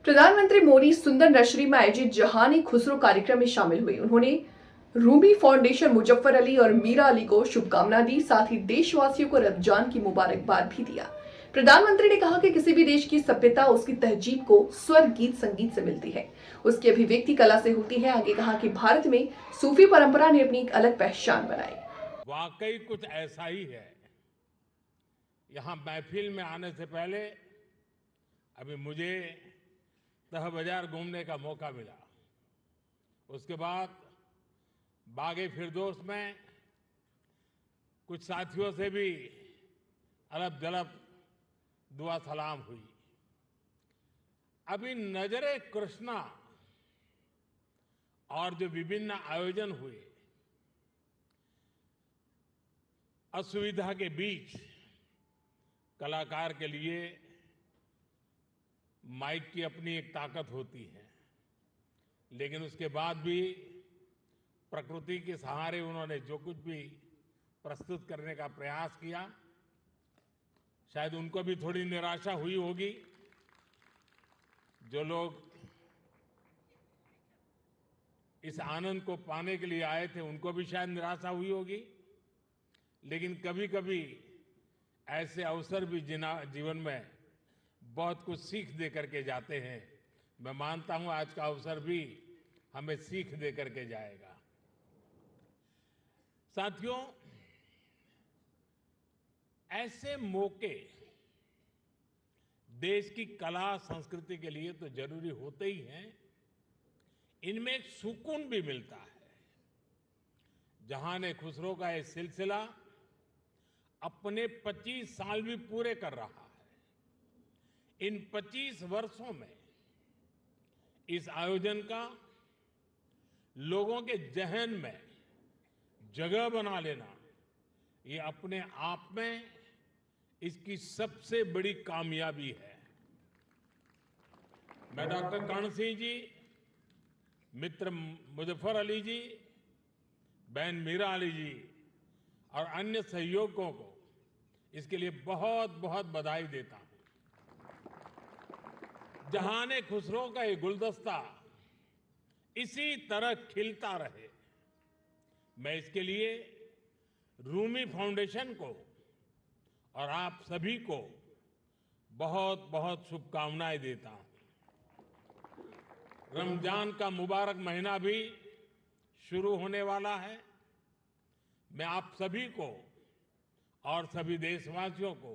प्रधानमंत्री मोदी सुंदर नर्सरी में आयोजित जहान खुसरो कार्यक्रम में शामिल हुए। उन्होंने रूमी फाउंडेशन मुजफ्फर अली और मीरा अली को शुभकामना दी, साथ ही देशवासियों को रमजान की मुबारकबाद भी दिया। प्रधानमंत्री ने कहा कि किसी भी देश की सभ्यता उसकी तहजीब को स्वर गीत संगीत से मिलती है, उसकी अभिव्यक्ति कला से होती है। आगे कहा कि भारत में सूफी परंपरा ने अपनी एक अलग पहचान बनाई। वाकई कुछ ऐसा ही है। यहाँ महफिल में आने से पहले अभी मुझे तह बाजार घूमने का मौका मिला। उसके बाद बागे फिरदौस में कुछ साथियों से भी अलब जलब दुआ सलाम हुई। अभी नजरे कृष्णा और जो विभिन्न आयोजन हुए, असुविधा के बीच कलाकार के लिए माइक की अपनी एक ताकत होती है, लेकिन उसके बाद भी प्रकृति के सहारे उन्होंने जो कुछ भी प्रस्तुत करने का प्रयास किया, शायद उनको भी थोड़ी निराशा हुई होगी। जो लोग इस आनंद को पाने के लिए आए थे उनको भी शायद निराशा हुई होगी। लेकिन कभी कभी ऐसे अवसर भी जीवन में बहुत कुछ सीख दे करके जाते हैं। मैं मानता हूं आज का अवसर भी हमें सीख दे करके जाएगा। साथियों, ऐसे मौके देश की कला संस्कृति के लिए तो जरूरी होते ही हैं, इनमें एक सुकून भी मिलता है। जहान खुसरो का ये सिलसिला अपने 25 साल भी पूरे कर रहा है। इन 25 वर्षों में इस आयोजन का लोगों के जहन में जगह बना लेना, ये अपने आप में इसकी सबसे बड़ी कामयाबी है। मैं डॉक्टर कर्ण सिंह जी, मित्र मुजफ्फर अली जी, बहन मीरा अली जी और अन्य सहयोगियों को इसके लिए बहुत बहुत बधाई देता हूं। जहान खुसरो का ये गुलदस्ता इसी तरह खिलता रहे, मैं इसके लिए रूमी फाउंडेशन को और आप सभी को बहुत बहुत शुभकामनाएं देता हूं। रमजान का मुबारक महीना भी शुरू होने वाला है। मैं आप सभी को और सभी देशवासियों को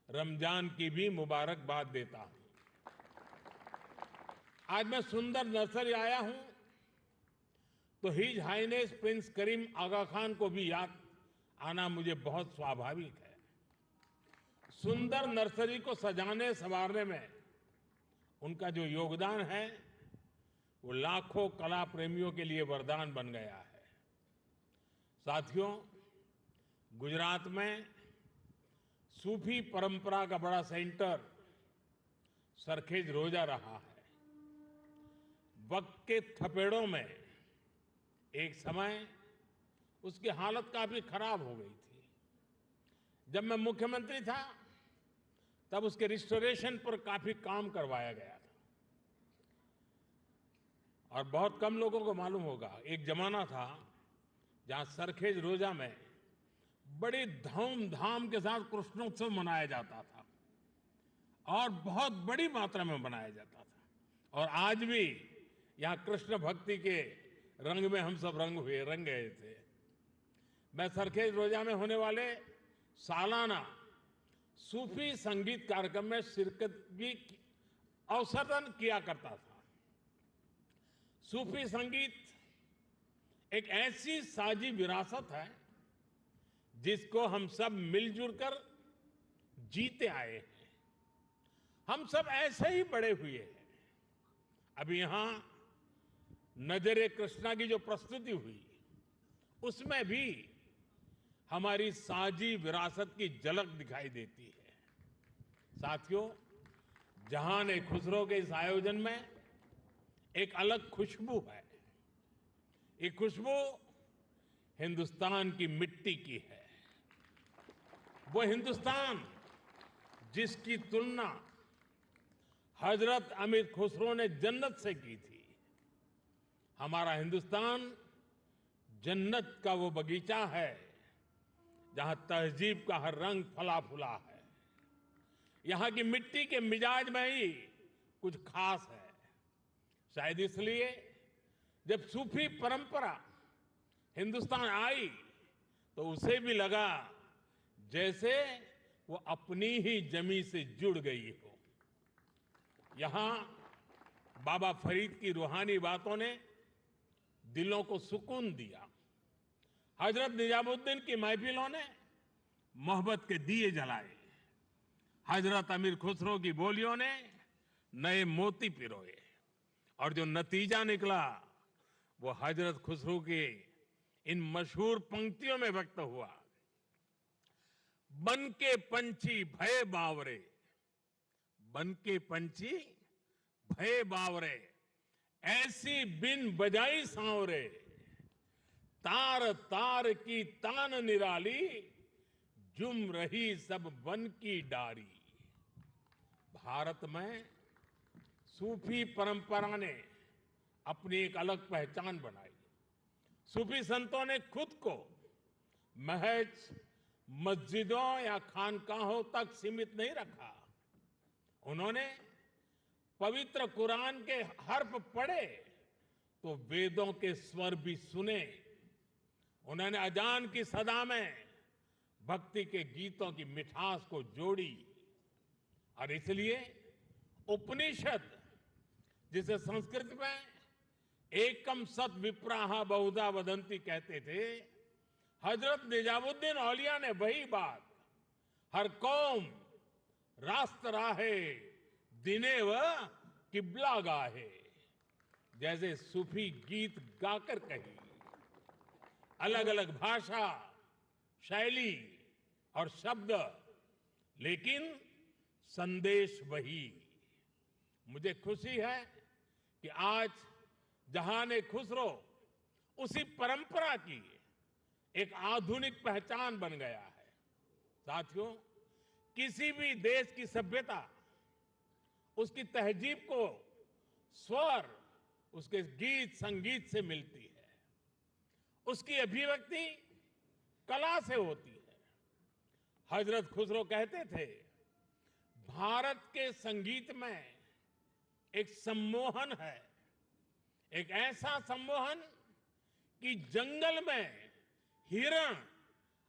रमजान की भी मुबारकबाद देता हूं। आज मैं सुंदर नर्सरी आया हूं तो हिज हाइनेस प्रिंस करीम आगा खान को भी याद आना मुझे बहुत स्वाभाविक है। सुंदर नर्सरी को सजाने संवारने में उनका जो योगदान है वो लाखों कला प्रेमियों के लिए वरदान बन गया है। साथियों, गुजरात में सूफी परंपरा का बड़ा सेंटर सरखेज रोजा रहा है। वक्त के थपेड़ों में एक समय उसकी हालत काफी खराब हो गई थी। जब मैं मुख्यमंत्री था तब उसके रिस्टोरेशन पर काफी काम करवाया गया था। और बहुत कम लोगों को मालूम होगा, एक जमाना था जहां सरखेज रोजा में बड़ी धूमधाम के साथ कृष्णोत्सव मनाया जाता था और बहुत बड़ी मात्रा में मनाया जाता था। और आज भी यहां कृष्ण भक्ति के रंग में हम सब रंग गए थे। मैं सरखेज रोजा में होने वाले सालाना सूफी संगीत कार्यक्रम में शिरकत भी अवसरन किया करता था। सूफी संगीत एक ऐसी साझी विरासत है जिसको हम सब मिलजुल कर जीते आए हैं। हम सब ऐसे ही बड़े हुए हैं। अभी यहां नजरे कृष्णा की जो प्रस्तुति हुई उसमें भी हमारी साझी विरासत की झलक दिखाई देती है। साथियों, जहान खुसरो के इस आयोजन में एक अलग खुशबू है। ये खुशबू हिंदुस्तान की मिट्टी की है। वो हिंदुस्तान जिसकी तुलना हजरत अमीर खुसरो ने जन्नत से की थी। हमारा हिंदुस्तान जन्नत का वो बगीचा है जहां तहजीब का हर रंग फला फूला है। यहां की मिट्टी के मिजाज में ही कुछ खास है। शायद इसलिए जब सूफी परंपरा हिंदुस्तान आई तो उसे भी लगा जैसे वो अपनी ही जमी से जुड़ गई हो। यहां बाबा फरीद की रूहानी बातों ने दिलों को सुकून दिया। हजरत निजामुद्दीन की महफिलों ने मोहब्बत के दिए जलाए। हजरत अमीर खुसरो की बोलियों ने नए मोती पिरोए और जो नतीजा निकला वो हजरत खुसरो के इन मशहूर पंक्तियों में व्यक्त हुआ। बन के पंछी भय बावरे, बन के पंछी भय बावरे, ऐसी बिन बजाई सांवरे, तार तार की तान निराली, जुम रही सब वन की डारी। भारत में सूफी परंपरा ने अपनी एक अलग पहचान बनाई। सूफी संतों ने खुद को महज मस्जिदों या खानकाहों तक सीमित नहीं रखा। उन्होंने पवित्र कुरान के हर्फ पढ़े तो वेदों के स्वर भी सुने। उन्होंने अजान की सदा में भक्ति के गीतों की मिठास को जोड़ी और इसलिए उपनिषद, जिसे संस्कृत में एकम सत विप्राहा बहुधा वदंती कहते थे, हजरत निजामुद्दीन औलिया ने वही बात हर कौम रास्त राहे दिने व किबला गाहे जैसे सूफी गीत गाकर कही। अलग अलग भाषा, शैली और शब्द, लेकिन संदेश वही। मुझे खुशी है कि आज जहान खुसरो उसी परंपरा की एक आधुनिक पहचान बन गया है। साथियों, किसी भी देश की सभ्यता उसकी तहजीब को स्वर उसके गीत संगीत से मिलती है, उसकी अभिव्यक्ति कला से होती है। हजरत खुसरो कहते थे, भारत के संगीत में एक सम्मोहन है, एक ऐसा सम्मोहन कि जंगल में हिरण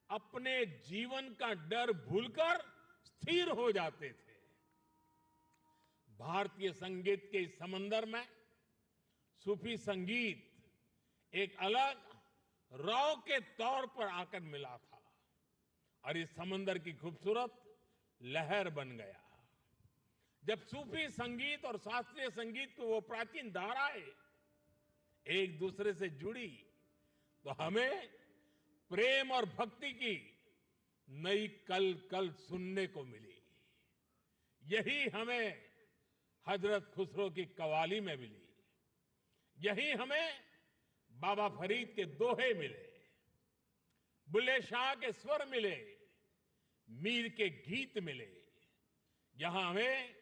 अपने जीवन का डर भूलकर स्थिर हो जाते थे। भारतीय संगीत के इस समंदर में सूफी संगीत एक अलग रौ के तौर पर आकर मिला था और इस समंदर की खूबसूरत लहर बन गया। जब सूफी संगीत और शास्त्रीय संगीत की वो प्राचीन धाराएं एक दूसरे से जुड़ी तो हमें प्रेम और भक्ति की नई कल कल सुनने को मिली। यही हमें हजरत खुसरो की कवाली में मिली। यही हमें बाबा फरीद के दोहे मिले, बुल्ले शाह के स्वर मिले, मीर के गीत मिले। यहां हमें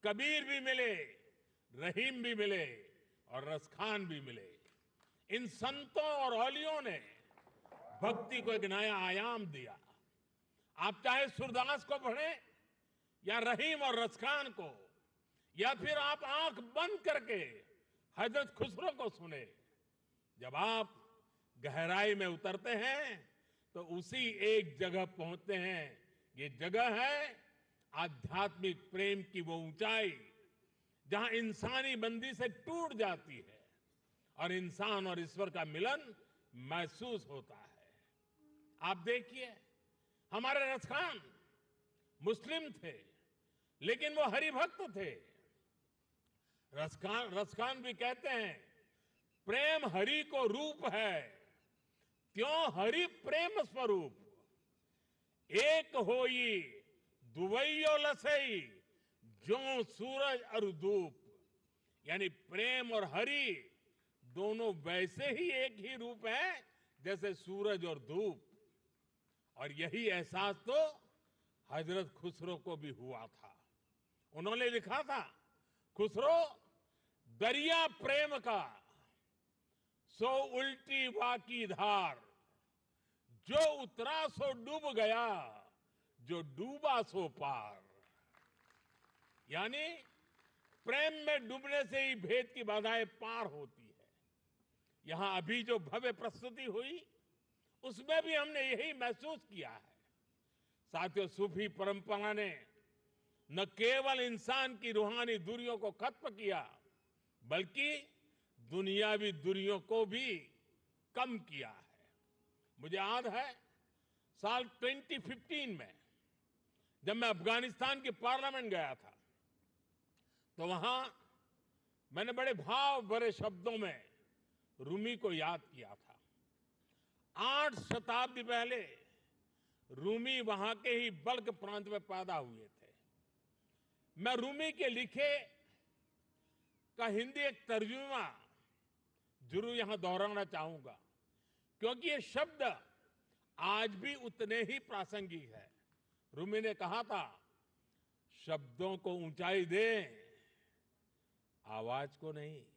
कबीर भी मिले, रहीम भी मिले और रसखान भी मिले। इन संतों और औलियों ने भक्ति को एक नया आयाम दिया। आप चाहे सूरदास को पढ़ें या रहीम और रसखान को, या फिर आप आंख बंद करके हजरत खुसरो को सुने। जब आप गहराई में उतरते हैं तो उसी एक जगह पहुंचते हैं। ये जगह है आध्यात्मिक प्रेम की वो ऊंचाई जहां इंसानी बंदी से टूट जाती है और इंसान और ईश्वर का मिलन महसूस होता है। आप देखिए, हमारे रसखान मुस्लिम थे लेकिन वो हरिभक्त थे। रसखान भी कहते हैं, प्रेम हरि को रूप है, त्यों हरि प्रेम स्वरूप। एक होई दुवैयो लसई, जो सूरज और धूप। यानी प्रेम और हरि दोनों वैसे ही एक ही रूप है जैसे सूरज और धूप। और यही एहसास तो हजरत खुसरो को भी हुआ था। उन्होंने लिखा था, खुसरो दरिया प्रेम का सो उल्टी वाकी धार, जो उतरा सो डूब गया, जो डूबा सो पार। यानी प्रेम में डूबने से ही भेद की बाधाएं पार होती है। यहां अभी जो भव्य प्रस्तुति हुई उसमें भी हमने यही महसूस किया है। साथियों, सूफी परंपरा ने न केवल इंसान की रूहानी दूरियों को खत्म किया, बल्कि दुनियावी दूरियों को भी कम किया है। मुझे याद है साल 2015 में जब मैं अफगानिस्तान की पार्लियामेंट गया था, तो वहां मैंने बड़े भाव भरे शब्दों में रूमी को याद किया था। 8 शताब्दी पहले रूमी वहां के ही बल्ख प्रांत में पैदा हुए थे। मैं रूमी के लिखे का हिंदी एक तर्जुमा जरूर यहां दोहराना चाहूंगा, क्योंकि ये शब्द आज भी उतने ही प्रासंगिक है। रूमी ने कहा था, शब्दों को ऊंचाई दें, आवाज को नहीं।